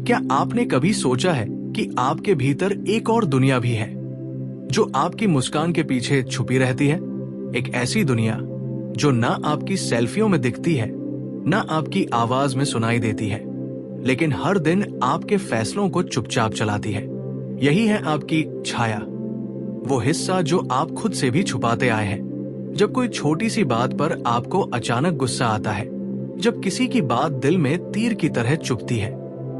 क्या आपने कभी सोचा है कि आपके भीतर एक और दुनिया भी है जो आपकी मुस्कान के पीछे छुपी रहती है? एक ऐसी दुनिया जो ना आपकी सेल्फियों में दिखती है, ना आपकी आवाज में सुनाई देती है, लेकिन हर दिन आपके फैसलों को चुपचाप चलाती है। यही है आपकी छाया, वो हिस्सा जो आप खुद से भी छुपाते आए हैं। जब कोई छोटी सी बात पर आपको अचानक गुस्सा आता है, जब किसी की बात दिल में तीर की तरह चुभती है,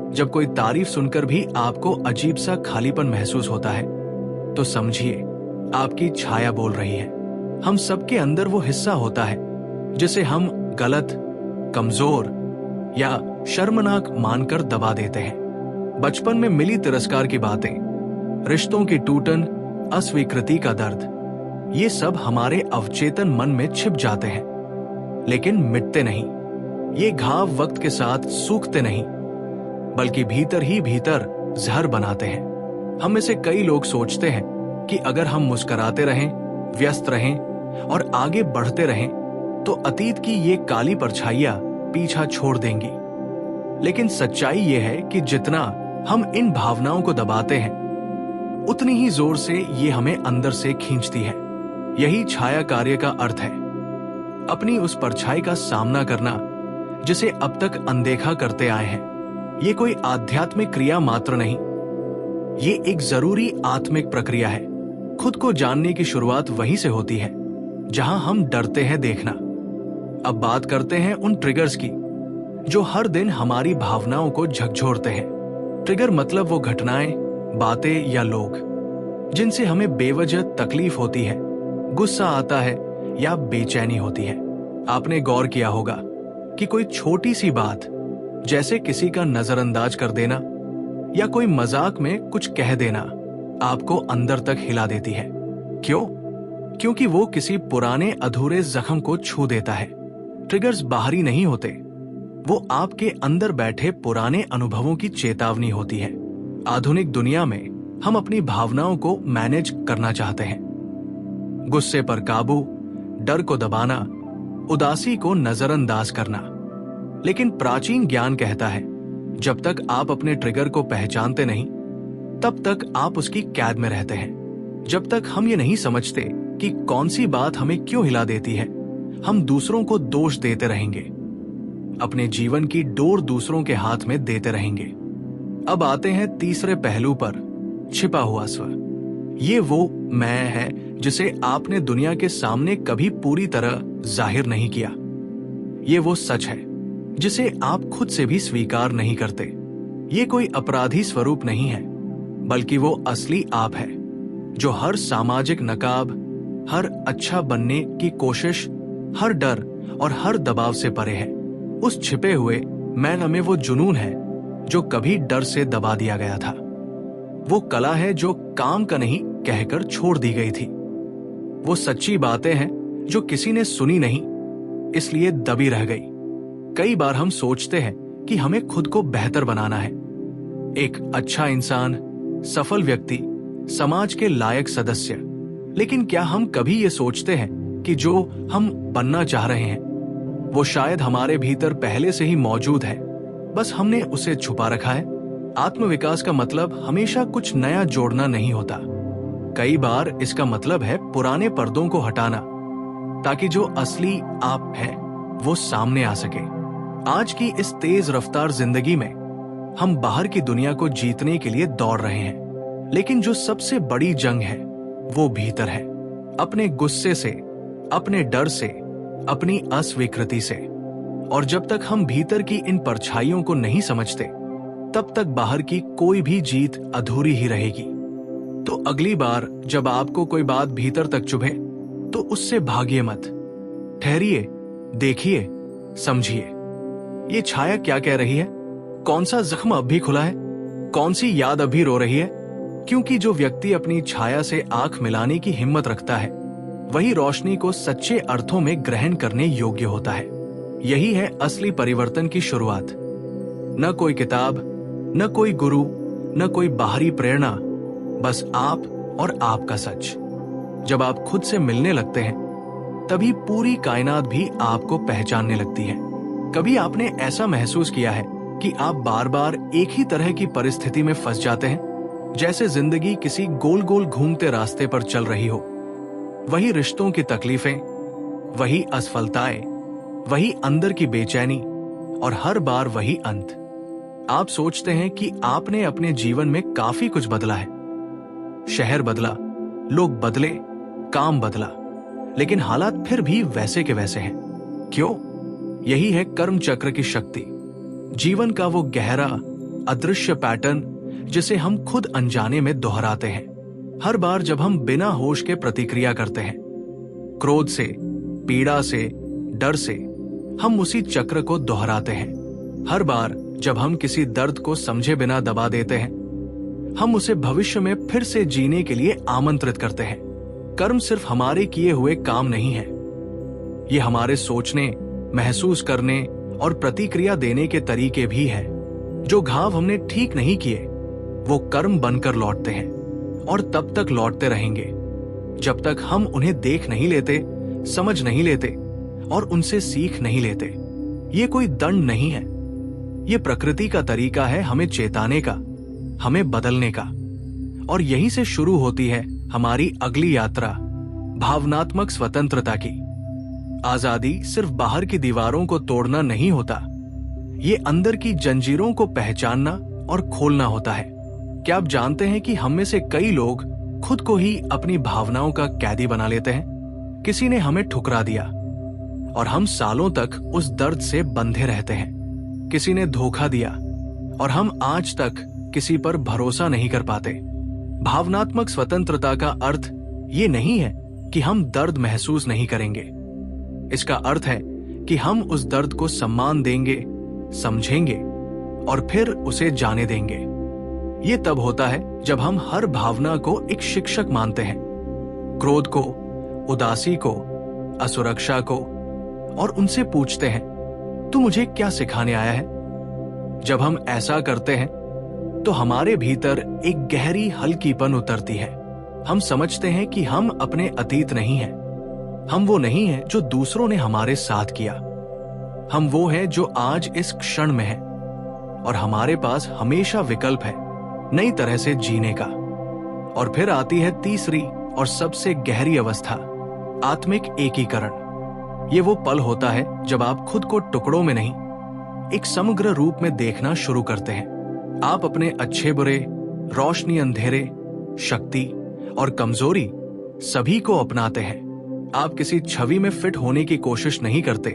जब कोई तारीफ सुनकर भी आपको अजीब सा खालीपन महसूस होता है, तो समझिए आपकी छाया बोल रही है। हम सबके अंदर वो हिस्सा होता है जिसे हम गलत, कमजोर या शर्मनाक मानकर दबा देते हैं। बचपन में मिली तिरस्कार की बातें, रिश्तों की टूटन, अस्वीकृति का दर्द, ये सब हमारे अवचेतन मन में छिप जाते हैं, लेकिन मिटते नहीं। ये घाव वक्त के साथ सूखते नहीं, बल्कि भीतर ही भीतर जहर बनाते हैं। हम में से कई लोग सोचते हैं कि अगर हम मुस्कुराते रहें, व्यस्त रहें और आगे बढ़ते रहें, तो अतीत की ये काली परछाइयां पीछा छोड़ देंगी। लेकिन सच्चाई ये है कि जितना हम इन भावनाओं को दबाते हैं, उतनी ही जोर से ये हमें अंदर से खींचती है। यही छाया कार्य का अर्थ है, अपनी उस परछाई का सामना करना जिसे अब तक अनदेखा करते आए हैं। ये कोई आध्यात्मिक क्रिया मात्र नहीं, ये एक जरूरी आत्मिक प्रक्रिया है। खुद को जानने की शुरुआत वहीं से होती है जहां हम डरते हैं देखना। अब बात करते हैं उन ट्रिगर्स की जो हर दिन हमारी भावनाओं को झकझोरते हैं। ट्रिगर मतलब वो घटनाएं, बातें या लोग जिनसे हमें बेवजह तकलीफ होती है, गुस्सा आता है या बेचैनी होती है। आपने गौर किया होगा कि कोई छोटी सी बात, जैसे किसी का नजरअंदाज कर देना या कोई मजाक में कुछ कह देना, आपको अंदर तक हिला देती है। क्यों? क्योंकि वो किसी पुराने अधूरे जख्म को छू देता है। ट्रिगर्स बाहरी नहीं होते, वो आपके अंदर बैठे पुराने अनुभवों की चेतावनी होती है। आधुनिक दुनिया में हम अपनी भावनाओं को मैनेज करना चाहते हैं, गुस्से पर काबू, डर को दबाना, उदासी को नजरअंदाज करना। लेकिन प्राचीन ज्ञान कहता है, जब तक आप अपने ट्रिगर को पहचानते नहीं, तब तक आप उसकी कैद में रहते हैं। जब तक हम ये नहीं समझते कि कौन सी बात हमें क्यों हिला देती है, हम दूसरों को दोष देते रहेंगे, अपने जीवन की डोर दूसरों के हाथ में देते रहेंगे। अब आते हैं तीसरे पहलू पर, छिपा हुआ स्व। ये वो मैं है जिसे आपने दुनिया के सामने कभी पूरी तरह जाहिर नहीं किया। ये वो सच है जिसे आप खुद से भी स्वीकार नहीं करते। ये कोई अपराधी स्वरूप नहीं है, बल्कि वो असली आप है जो हर सामाजिक नकाब, हर अच्छा बनने की कोशिश, हर डर और हर दबाव से परे है। उस छिपे हुए मैं में वो जुनून है जो कभी डर से दबा दिया गया था। वो कला है जो काम का नहीं कहकर छोड़ दी गई थी। वो सच्ची बातें हैं जो किसी ने सुनी नहीं, इसलिए दबी रह गई। कई बार हम सोचते हैं कि हमें खुद को बेहतर बनाना है, एक अच्छा इंसान, सफल व्यक्ति, समाज के लायक सदस्य। लेकिन क्या हम कभी ये सोचते हैं कि जो हम बनना चाह रहे हैं वो शायद हमारे भीतर पहले से ही मौजूद है, बस हमने उसे छुपा रखा है? आत्मविकास का मतलब हमेशा कुछ नया जोड़ना नहीं होता। कई बार इसका मतलब है पुराने पर्दों को हटाना, ताकि जो असली आप है वो सामने आ सके। आज की इस तेज रफ्तार जिंदगी में हम बाहर की दुनिया को जीतने के लिए दौड़ रहे हैं, लेकिन जो सबसे बड़ी जंग है वो भीतर है। अपने गुस्से से, अपने डर से, अपनी अस्वीकृति से। और जब तक हम भीतर की इन परछाइयों को नहीं समझते, तब तक बाहर की कोई भी जीत अधूरी ही रहेगी। तो अगली बार जब आपको कोई बात भीतर तक चुभे, तो उससे भागिए मत। ठहरिए, देखिए, समझिए। ये छाया क्या कह रही है? कौन सा जख्म अब भी खुला है? कौन सी याद अभी रो रही है? क्योंकि जो व्यक्ति अपनी छाया से आंख मिलाने की हिम्मत रखता है, वही रोशनी को सच्चे अर्थों में ग्रहण करने योग्य होता है। यही है असली परिवर्तन की शुरुआत। न कोई किताब, न कोई गुरु, न कोई बाहरी प्रेरणा, बस आप और आपका सच। जब आप खुद से मिलने लगते हैं, तभी पूरी कायनात भी आपको पहचानने लगती है। कभी आपने ऐसा महसूस किया है कि आप बार बार एक ही तरह की परिस्थिति में फंस जाते हैं, जैसे जिंदगी किसी गोल गोल घूमते रास्ते पर चल रही हो। वही रिश्तों की तकलीफें, वही असफलताएं, वही अंदर की बेचैनी और हर बार वही अंत। आप सोचते हैं कि आपने अपने जीवन में काफी कुछ बदला है। शहर बदला, लोग बदले, काम बदला, लेकिन हालात फिर भी वैसे के वैसे हैं। क्यों? यही है कर्म चक्र की शक्ति, जीवन का वो गहरा अदृश्य पैटर्न जिसे हम खुद अनजाने में दोहराते हैं। हर बार जब हम बिना होश के प्रतिक्रिया करते हैं, क्रोध से, पीड़ा से, डर से, हम उसी चक्र को दोहराते हैं। हर बार जब हम किसी दर्द को समझे बिना दबा देते हैं, हम उसे भविष्य में फिर से जीने के लिए आमंत्रित करते हैं। कर्म सिर्फ हमारे किए हुए काम नहीं है, ये हमारे सोचने, महसूस करने और प्रतिक्रिया देने के तरीके भी हैं। जो घाव हमने ठीक नहीं किए वो कर्म बनकर लौटते हैं और तब तक लौटते रहेंगे जब तक हम उन्हें देख नहीं लेते, समझ नहीं लेते और उनसे सीख नहीं लेते। ये कोई दंड नहीं है, ये प्रकृति का तरीका है हमें चेताने का, हमें बदलने का। और यहीं से शुरू होती है हमारी अगली यात्रा, भावनात्मक स्वतंत्रता की। आजादी सिर्फ बाहर की दीवारों को तोड़ना नहीं होता, ये अंदर की जंजीरों को पहचानना और खोलना होता है। क्या आप जानते हैं कि हम में से कई लोग खुद को ही अपनी भावनाओं का कैदी बना लेते हैं? किसी ने हमें ठुकरा दिया और हम सालों तक उस दर्द से बंधे रहते हैं। किसी ने धोखा दिया और हम आज तक किसी पर भरोसा नहीं कर पाते। भावनात्मक स्वतंत्रता का अर्थ ये नहीं है कि हम दर्द महसूस नहीं करेंगे। इसका अर्थ है कि हम उस दर्द को सम्मान देंगे, समझेंगे और फिर उसे जाने देंगे। ये तब होता है जब हम हर भावना को एक शिक्षक मानते हैं, क्रोध को, उदासी को, असुरक्षा को, और उनसे पूछते हैं, तू मुझे क्या सिखाने आया है? जब हम ऐसा करते हैं तो हमारे भीतर एक गहरी हल्कीपन उतरती है। हम समझते हैं कि हम अपने अतीत नहीं हैं। हम वो नहीं हैं जो दूसरों ने हमारे साथ किया। हम वो हैं जो आज इस क्षण में हैं और हमारे पास हमेशा विकल्प है नई तरह से जीने का। और फिर आती है तीसरी और सबसे गहरी अवस्था, आत्मिक एकीकरण। ये वो पल होता है जब आप खुद को टुकड़ों में नहीं, एक समग्र रूप में देखना शुरू करते हैं। आप अपने अच्छे बुरे, रोशनी अंधेरे, शक्ति और कमजोरी सभी को अपनाते हैं। आप किसी छवि में फिट होने की कोशिश नहीं करते,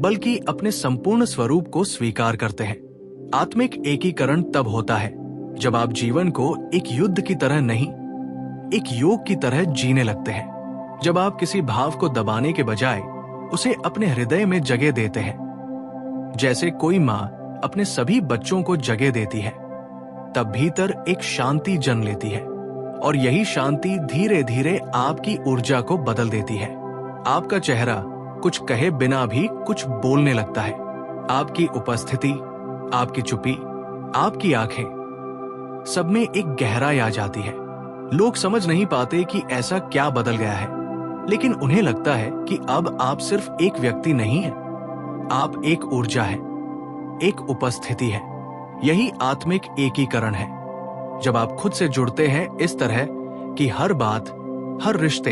बल्कि अपने संपूर्ण स्वरूप को स्वीकार करते हैं। आत्मिक एकीकरण तब होता है जब आप जीवन को एक युद्ध की तरह नहीं, एक योग की तरह जीने लगते हैं। जब आप किसी भाव को दबाने के बजाय उसे अपने हृदय में जगह देते हैं, जैसे कोई माँ अपने सभी बच्चों को जगह देती है, तब भीतर एक शांति जन्म लेती है और यही शांति धीरे धीरे आपकी ऊर्जा को बदल देती है। आपका चेहरा कुछ कहे बिना भी कुछ बोलने लगता है। आपकी उपस्थिति, आपकी चुप्पी, आपकी आंखें, सब में एक गहराई आ जाती है। लोग समझ नहीं पाते कि ऐसा क्या बदल गया है, लेकिन उन्हें लगता है कि अब आप सिर्फ एक व्यक्ति नहीं हैं, आप एक ऊर्जा है, एक उपस्थिति है। यही आत्मिक एकीकरण है। जब आप खुद से जुड़ते हैं इस तरह कि हर बात, हर रिश्ते,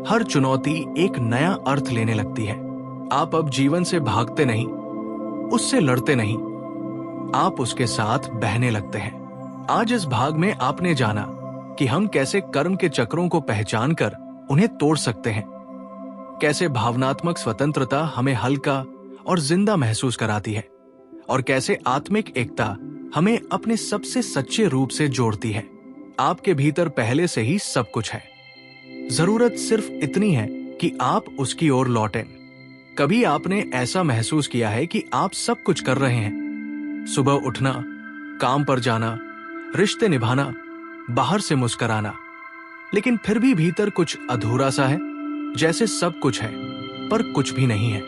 हर चुनौती एक नया अर्थ लेने लगती है। आप अब जीवन से भागते नहीं, उससे लड़ते नहीं, आप उसके साथ बहने लगते हैं। आज इस भाग में आपने जाना कि हम कैसे कर्म के चक्रों को पहचान कर उन्हें तोड़ सकते हैं, कैसे भावनात्मक स्वतंत्रता हमें हल्का और जिंदा महसूस कराती है, और कैसे आत्मिक एकता हमें अपने सबसे सच्चे रूप से जोड़ती है। आपके भीतर पहले से ही सब कुछ है, जरूरत सिर्फ इतनी है कि आप उसकी ओर लौटें। कभी आपने ऐसा महसूस किया है कि आप सब कुछ कर रहे हैं, सुबह उठना, काम पर जाना, रिश्ते निभाना, बाहर से मुस्कुराना, लेकिन फिर भी भीतर कुछ अधूरा सा है, जैसे सब कुछ है पर कुछ भी नहीं है।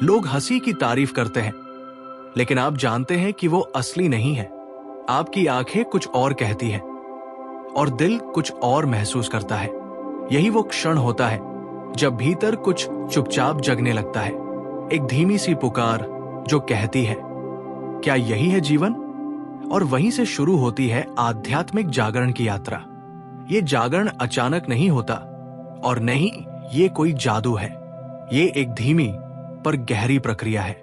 लोग हंसी की तारीफ करते हैं, लेकिन आप जानते हैं कि वो असली नहीं है। आपकी आंखें कुछ और कहती हैं और दिल कुछ और महसूस करता है। यही वो क्षण होता है जब भीतर कुछ चुपचाप जगने लगता है, एक धीमी सी पुकार जो कहती है, क्या यही है जीवन? और वहीं से शुरू होती है आध्यात्मिक जागरण की यात्रा। ये जागरण अचानक नहीं होता और नहीं ये कोई जादू है। ये एक धीमी पर गहरी प्रक्रिया है,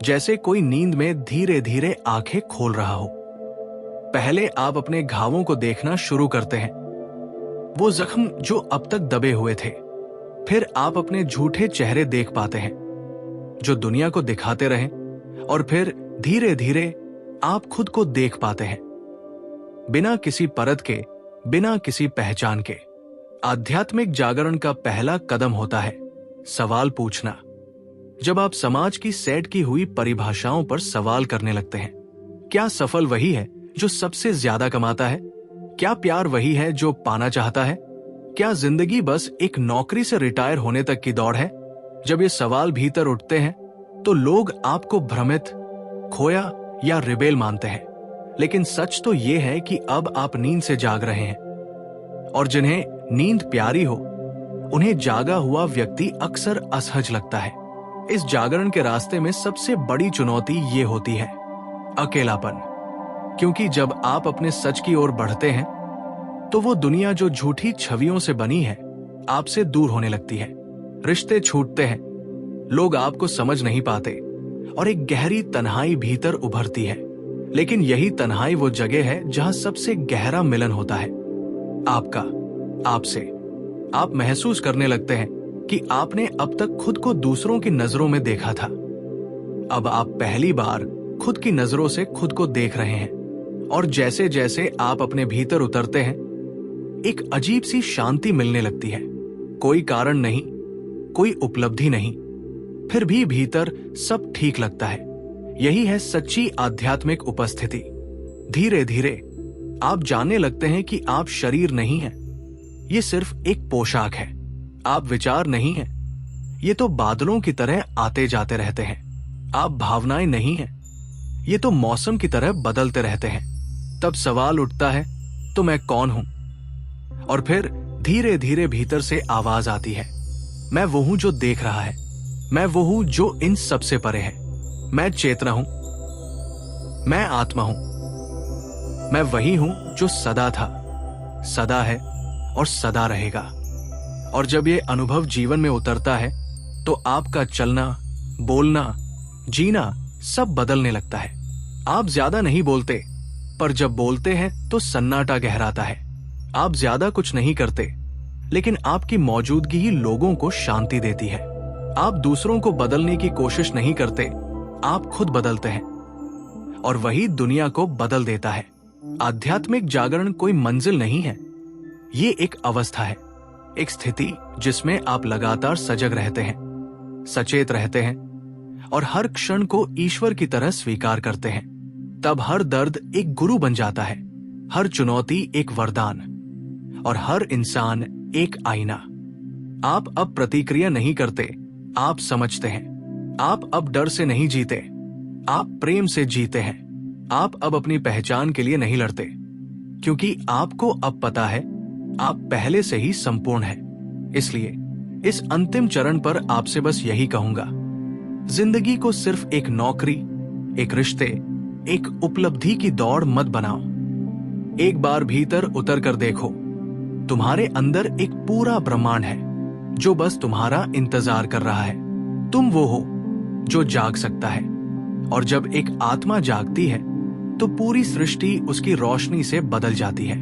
जैसे कोई नींद में धीरे धीरे आंखें खोल रहा हो। पहले आप अपने घावों को देखना शुरू करते हैं, वो जख्म जो अब तक दबे हुए थे। फिर आप अपने झूठे चेहरे देख पाते हैं जो दुनिया को दिखाते रहे, और फिर धीरे धीरे आप खुद को देख पाते हैं, बिना किसी परत के, बिना किसी पहचान के। आध्यात्मिक जागरण का पहला कदम होता है सवाल पूछना। जब आप समाज की सेट की हुई परिभाषाओं पर सवाल करने लगते हैं, क्या सफल वही है जो सबसे ज्यादा कमाता है? क्या प्यार वही है जो पाना चाहता है? क्या जिंदगी बस एक नौकरी से रिटायर होने तक की दौड़ है? जब ये सवाल भीतर उठते हैं तो लोग आपको भ्रमित, खोया या रिबेल मानते हैं, लेकिन सच तो ये है कि अब आप नींद से जाग रहे हैं। और जिन्हें नींद प्यारी हो, उन्हें जागा हुआ व्यक्ति अक्सर असहज लगता है। इस जागरण के रास्ते में सबसे बड़ी चुनौती ये होती है अकेलापन, क्योंकि जब आप अपने सच की ओर बढ़ते हैं तो वो दुनिया जो झूठी छवियों से बनी है आपसे दूर होने लगती है। रिश्ते छूटते हैं, लोग आपको समझ नहीं पाते, और एक गहरी तन्हाई भीतर उभरती है। लेकिन यही तन्हाई वो जगह है जहां सबसे गहरा मिलन होता है आपका आपसे। आप महसूस करने लगते हैं कि आपने अब तक खुद को दूसरों की नजरों में देखा था, अब आप पहली बार खुद की नजरों से खुद को देख रहे हैं। और जैसे जैसे आप अपने भीतर उतरते हैं, एक अजीब सी शांति मिलने लगती है। कोई कारण नहीं, कोई उपलब्धि नहीं, फिर भी भीतर सब ठीक लगता है। यही है सच्ची आध्यात्मिक उपस्थिति। धीरे धीरे आप जानने लगते हैं कि आप शरीर नहीं हैं, ये सिर्फ एक पोशाक है। आप विचार नहीं हैं, ये तो बादलों की तरह आते जाते रहते हैं। आप भावनाएं नहीं हैं, ये तो मौसम की तरह बदलते रहते हैं। तब सवाल उठता है, तो मैं कौन हूं? और फिर धीरे धीरे भीतर से आवाज आती है, मैं वो हूं जो देख रहा है, मैं वो हूं जो इन सब से परे है। मैं चेतना हूं, मैं आत्मा हूं, मैं वही हूं जो सदा था, सदा है और सदा रहेगा। और जब ये अनुभव जीवन में उतरता है तो आपका चलना, बोलना, जीना सब बदलने लगता है। आप ज्यादा नहीं बोलते, पर जब बोलते हैं तो सन्नाटा गहराता है। आप ज्यादा कुछ नहीं करते, लेकिन आपकी मौजूदगी ही लोगों को शांति देती है। आप दूसरों को बदलने की कोशिश नहीं करते, आप खुद बदलते हैं, और वही दुनिया को बदल देता है। आध्यात्मिक जागरण कोई मंजिल नहीं है, ये एक अवस्था है, एक स्थिति जिसमें आप लगातार सजग रहते हैं, सचेत रहते हैं, और हर क्षण को ईश्वर की तरह स्वीकार करते हैं। तब हर दर्द एक गुरु बन जाता है, हर चुनौती एक वरदान, और हर इंसान एक आईना। आप अब प्रतिक्रिया नहीं करते, आप समझते हैं। आप अब डर से नहीं जीते, आप प्रेम से जीते हैं। आप अब अपनी पहचान के लिए नहीं लड़ते, क्योंकि आपको अब पता है आप पहले से ही संपूर्ण हैं। इसलिए इस अंतिम चरण पर आपसे बस यही कहूंगा, जिंदगी को सिर्फ एक नौकरी, एक रिश्ते, एक उपलब्धि की दौड़ मत बनाओ। एक बार भीतर उतर कर देखो, तुम्हारे अंदर एक पूरा ब्रह्मांड है जो बस तुम्हारा इंतजार कर रहा है। तुम वो हो जो जाग सकता है, और जब एक आत्मा जागती है तो पूरी सृष्टि उसकी रोशनी से बदल जाती है।